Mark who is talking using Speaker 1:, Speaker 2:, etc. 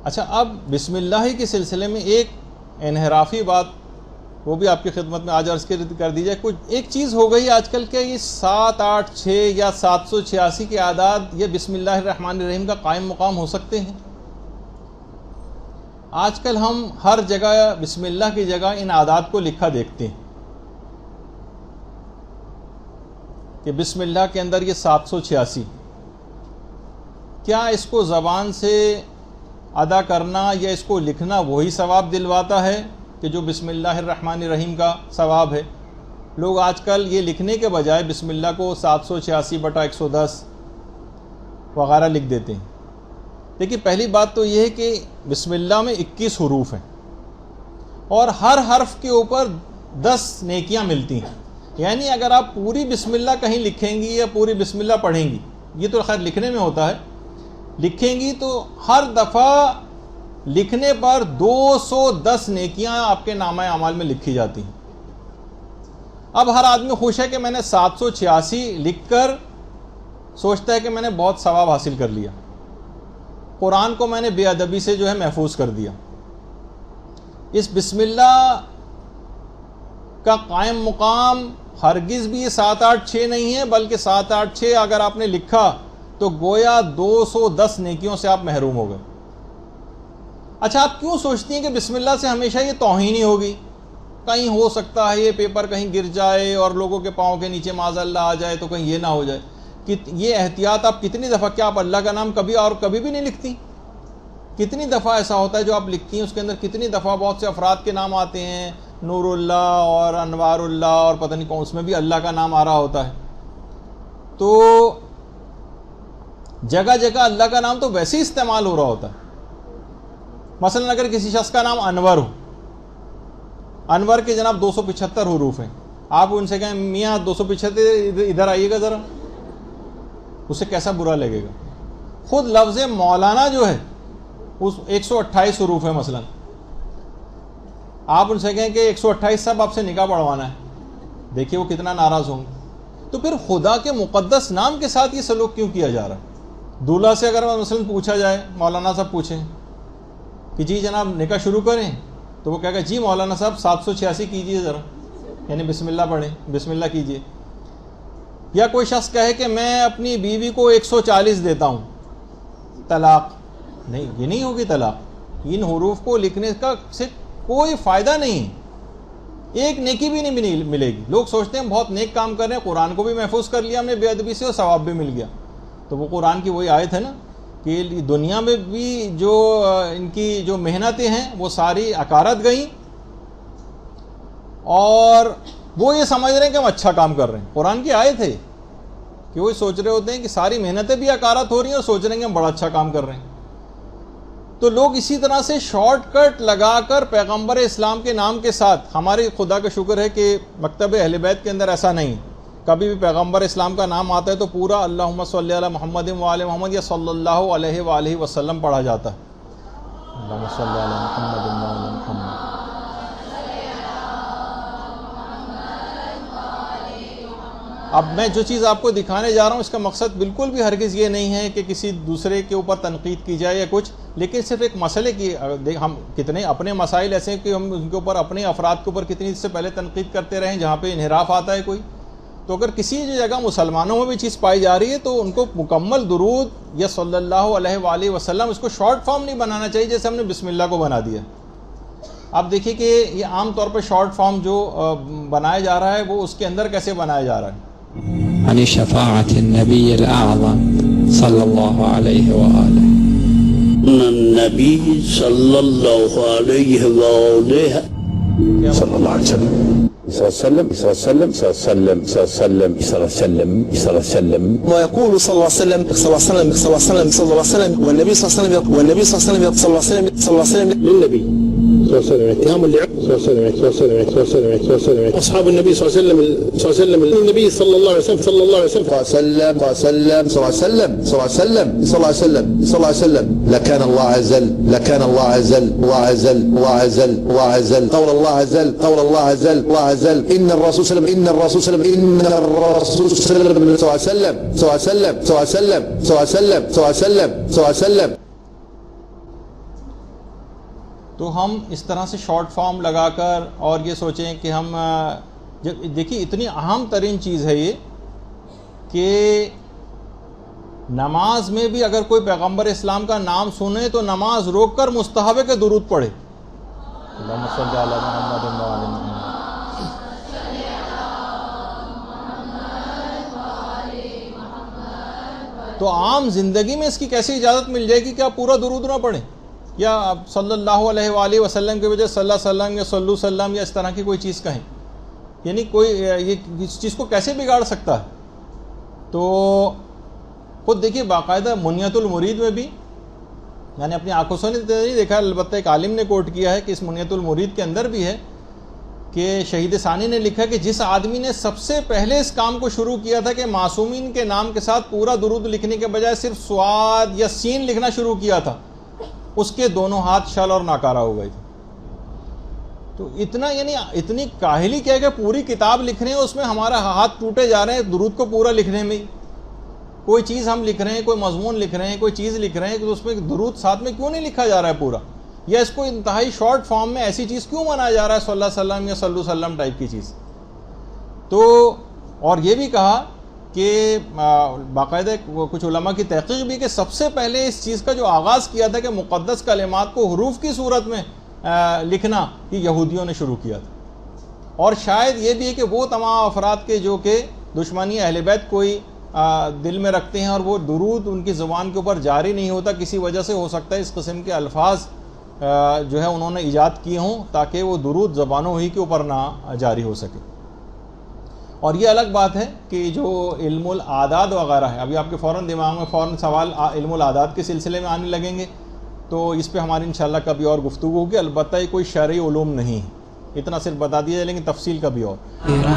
Speaker 1: اچھا، اب بسم اللہ کے سلسلے میں ایک انحرافی بات وہ بھی آپ کی خدمت میں آج عرض کر دی جائے. کچھ ایک چیز ہو گئی آج کل کہ یہ 7 8 6 یا 786 کے اعداد یہ بسم اللہ الرحمن الرحیم کا قائم مقام ہو سکتے ہیں. آج کل ہم ہر جگہ بسم اللہ کی جگہ ان اعداد کو لکھا دیکھتے ہیں کہ بسم اللہ کے اندر یہ 786. کیا اس کو زبان سے ادا کرنا یا اس کو لکھنا وہی ثواب دلواتا ہے کہ جو بسم اللہ الرحمن الرحیم کا ثواب ہے؟ لوگ آج کل یہ لکھنے کے بجائے بسم اللہ کو 786/110 وغیرہ لکھ دیتے ہیں. دیکھیے، پہلی بات تو یہ ہے کہ بسم اللہ میں 21 حروف ہیں اور ہر حرف کے اوپر 10 نیکیاں ملتی ہیں. یعنی اگر آپ پوری بسم اللہ کہیں لکھیں گی یا پوری بسم اللہ پڑھیں گی، یہ تو خیر لکھنے میں ہوتا ہے، لکھیں گی تو ہر دفعہ لکھنے پر 210 نیکیاں آپ کے نامہ اعمال میں لکھی جاتی ہیں. اب ہر آدمی خوش ہے کہ میں نے 786 لکھ کر سوچتا ہے کہ میں نے بہت ثواب حاصل کر لیا، قرآن کو میں نے بے ادبی سے جو ہے محفوظ کر دیا. اس بسم اللہ کا قائم مقام ہرگز بھی یہ 7 8 6 نہیں ہے، بلکہ 7 8 6 اگر آپ نے لکھا تو گویا 210 نیکیوں سے آپ محروم ہو گئے. اچھا، آپ کیوں سوچتی ہیں کہ بسم اللہ سے ہمیشہ یہ توہین ہی ہوگی؟ کہیں ہو سکتا ہے یہ پیپر کہیں گر جائے اور لوگوں کے پاؤں کے نیچے معاذ اللہ آ جائے تو کہیں یہ نہ ہو جائے. کہ یہ احتیاط آپ کتنی دفعہ، کیا آپ اللہ کا نام کبھی اور کبھی بھی نہیں لکھتی؟ کتنی دفعہ ایسا ہوتا ہے جو آپ لکھتی ہیں اس کے اندر کتنی دفعہ بہت سے افراد کے نام آتے ہیں، نور اللہ اور انوار اللہ اور پتہ نہیں کون، اس میں بھی اللہ کا نام آ رہا ہوتا ہے. تو جگہ جگہ اللہ کا نام تو ویسے ہی استعمال ہو رہا ہوتا ہے. مثلا اگر کسی شخص کا نام انور ہو، انور کے جناب 275 حروف ہیں، آپ ان سے کہیں میاں 275 ادھر آئیے گا ذرا، اسے کیسا برا لگے گا. خود لفظ مولانا جو ہے اس 128 حروف ہے. مثلا آپ ان سے کہیں کہ 128 صاحب آپ سے نکاح پڑھوانا ہے، دیکھیے وہ کتنا ناراض ہوں گے. تو پھر خدا کے مقدس نام کے ساتھ یہ سلوک کیوں کیا جا رہا ہے؟ دولہا سے اگر مثلا پوچھا جائے، مولانا صاحب پوچھیں کہ جی جناب نکاح شروع کریں، تو وہ کہے گا جی مولانا صاحب 786 کیجئے ذرا، یعنی بسم اللہ پڑھیں، بسم اللہ کیجئے. یا کوئی شخص کہے کہ میں اپنی بیوی کو 140 دیتا ہوں، طلاق نہیں، یہ نہیں ہوگی طلاق. ان حروف کو لکھنے کا سے کوئی فائدہ نہیں، ایک نیکی بھی نہیں ملے گی. لوگ سوچتے ہیں بہت نیک کام کر رہے ہیں، قرآن کو بھی محفوظ کر لیا ہم نے بے ادبی سے اور ثواب بھی مل گیا. تو وہ قرآن کی وہی آیت ہے نا کہ دنیا میں بھی جو ان کی جو محنتیں ہیں وہ ساری اکارت گئیں اور وہ یہ سمجھ رہے ہیں کہ ہم اچھا کام کر رہے ہیں. قرآن کی آیت ہے کہ وہ سوچ رہے ہوتے ہیں کہ ساری محنتیں بھی اکارت ہو رہی ہیں اور سوچ رہے ہیں کہ ہم بڑا اچھا کام کر رہے ہیں. تو لوگ اسی طرح سے شارٹ کٹ لگا کر پیغمبر اسلام کے نام کے ساتھ، ہمارے خدا کا شکر ہے کہ مکتب اہل بیت کے اندر ایسا نہیں، کبھی بھی پیغمبر اسلام کا نام آتا ہے تو پورا اللہم صلی علی محمد وآل محمد یا صلی اللہ علیہ وآلہ وسلم پڑھا جاتا ہے. اللہم صلی علی محمد وآل محمد. اب میں جو چیز آپ کو دکھانے جا رہا ہوں اس کا مقصد بالکل بھی ہرگز یہ نہیں ہے کہ کسی دوسرے کے اوپر تنقید کی جائے یا کچھ، لیکن صرف ایک مسئلے کی ہم کتنے اپنے مسائل ایسے ہیں کہ ہم ان کے اوپر اپنے افراد کے اوپر کتنی سے پہلے تنقید کرتے رہیں جہاں پہ انحراف آتا ہے کوئی. تو اگر کسی جگہ مسلمانوں میں بھی چیز پائی جا رہی ہے تو ان کو مکمل درود یا صلی اللہ علیہ وآلہ وسلم، اس کو شارٹ فارم نہیں بنانا چاہیے جیسے ہم نے بسم اللہ کو بنا دیا. آپ دیکھیے کہ یہ عام طور پہ شارٹ فارم جو بنایا جا رہا ہے وہ اس کے اندر کیسے بنایا جا رہا ہے.
Speaker 2: عن شفاعة النبي الأعظم صلى الله عليه وآله.
Speaker 3: النبي صلى الله عليه وآله صلى الله عليه وسلم وسلم وسلم وسلم وسلم وسلم
Speaker 4: ويقول صلى الله عليه وسلم صلى الله عليه وسلم صلى الله عليه وسلم صلى الله عليه وسلم والنبي صلى الله عليه وسلم والنبي صلى الله عليه وسلم صلى الله عليه وسلم صلى الله عليه وسلم
Speaker 3: للنبي صلى الله عليه وسلم اتهام اللعب اصحاب النبي صلى الله عليه وسلم النبي صلى الله عليه وسلم صلى الله عليه وسلم وسلم وسلم صلى الله عليه وسلم صلى الله عليه وسلم صلى الله عليه وسلم صلى الله عليه وسلم لكان الله عزل لكان الله عزل الله عزل الله عزل الله عزل قول الله عزل قول الله عزل الله عزل ان الرسول صلى الله عليه وسلم ان الرسول صلى الله عليه وسلم ان الرسول صلى الله عليه وسلم صلى الله عليه وسلم صلى الله عليه وسلم صلى الله عليه وسلم صلى الله عليه وسلم صلى الله عليه وسلم.
Speaker 1: تو ہم اس طرح سے شارٹ فارم لگا کر اور یہ سوچیں کہ ہم دیکھیے اتنی اہم ترین چیز ہے یہ کہ نماز میں بھی اگر کوئی پیغمبر اسلام کا نام سنے تو نماز روک کر مستحب ہے کہ درود پڑھے. اللہم صلی علی محمد و علی محمد. تو عام زندگی میں اس کی کیسی اجازت مل جائے گی کہ آپ پورا درود نہ پڑھیں یا آپ صلی اللہ علیہ وآلہ وسلم کے بجائے صلی اللہ علیہ وسلم یا صلی وسلم یا اس طرح کی کوئی چیز کہیں؟ یعنی کوئی یہ اس چیز کو کیسے بگاڑ سکتا ہے؟ تو خود دیکھیے باقاعدہ منیت المرید میں بھی میں نے اپنی آنکھوں سے نہیں دیکھا، البتہ ایک عالم نے کوٹ کیا ہے کہ اس منیت المرید کے اندر بھی ہے کہ شہید ثانی نے لکھا کہ جس آدمی نے سب سے پہلے اس کام کو شروع کیا تھا کہ معصومین کے نام کے ساتھ پورا درود لکھنے کے بجائے صرف سواد یا سین لکھنا شروع کیا تھا، اس کے دونوں ہاتھ شل اور ناکارہ ہو گئے تھے. تو اتنا یعنی اتنی کاہلی کیا ہے کہ پوری کتاب لکھ رہے ہیں، اس میں ہمارا ہاتھ ٹوٹے جا رہے ہیں درود کو پورا لکھنے میں. کوئی چیز ہم لکھ رہے ہیں، کوئی مضمون لکھ رہے ہیں، کوئی چیز لکھ رہے ہیں تو اس میں درود ساتھ میں کیوں نہیں لکھا جا رہا ہے پورا، یا اس کو انتہائی شارٹ فارم میں ایسی چیز کیوں منایا جا رہا ہے صلی اللہ علیہ وسلم یا صلی اللہ علیہ وسلم ٹائپ کی چیز. تو اور یہ بھی کہا کہ باقاعدہ کچھ علماء کی تحقیق بھی کہ سب سے پہلے اس چیز کا جو آغاز کیا تھا کہ مقدس کلمات کو حروف کی صورت میں لکھنا، یہ یہودیوں نے شروع کیا تھا. اور شاید یہ بھی ہے کہ وہ تمام افراد کے جو کہ دشمنی اہل بیت کوئی دل میں رکھتے ہیں اور وہ درود ان کی زبان کے اوپر جاری نہیں ہوتا، کسی وجہ سے ہو سکتا ہے اس قسم کے الفاظ جو ہے انہوں نے ایجاد کیے ہوں تاکہ وہ درود زبانوں ہی کے اوپر نہ جاری ہو سکے. اور یہ الگ بات ہے کہ جو علم العادات وغیرہ ہے، ابھی آپ کے فوراً دماغ میں فوراً سوال علم العادات کے سلسلے میں آنے لگیں گے، تو اس پہ ہماری انشاءاللہ کبھی اور گفتگو ہوگی. البتہ یہ کوئی شرعی علوم نہیں ہے، اتنا صرف بتا دیا جائے، لیکن تفصیل کبھی اور.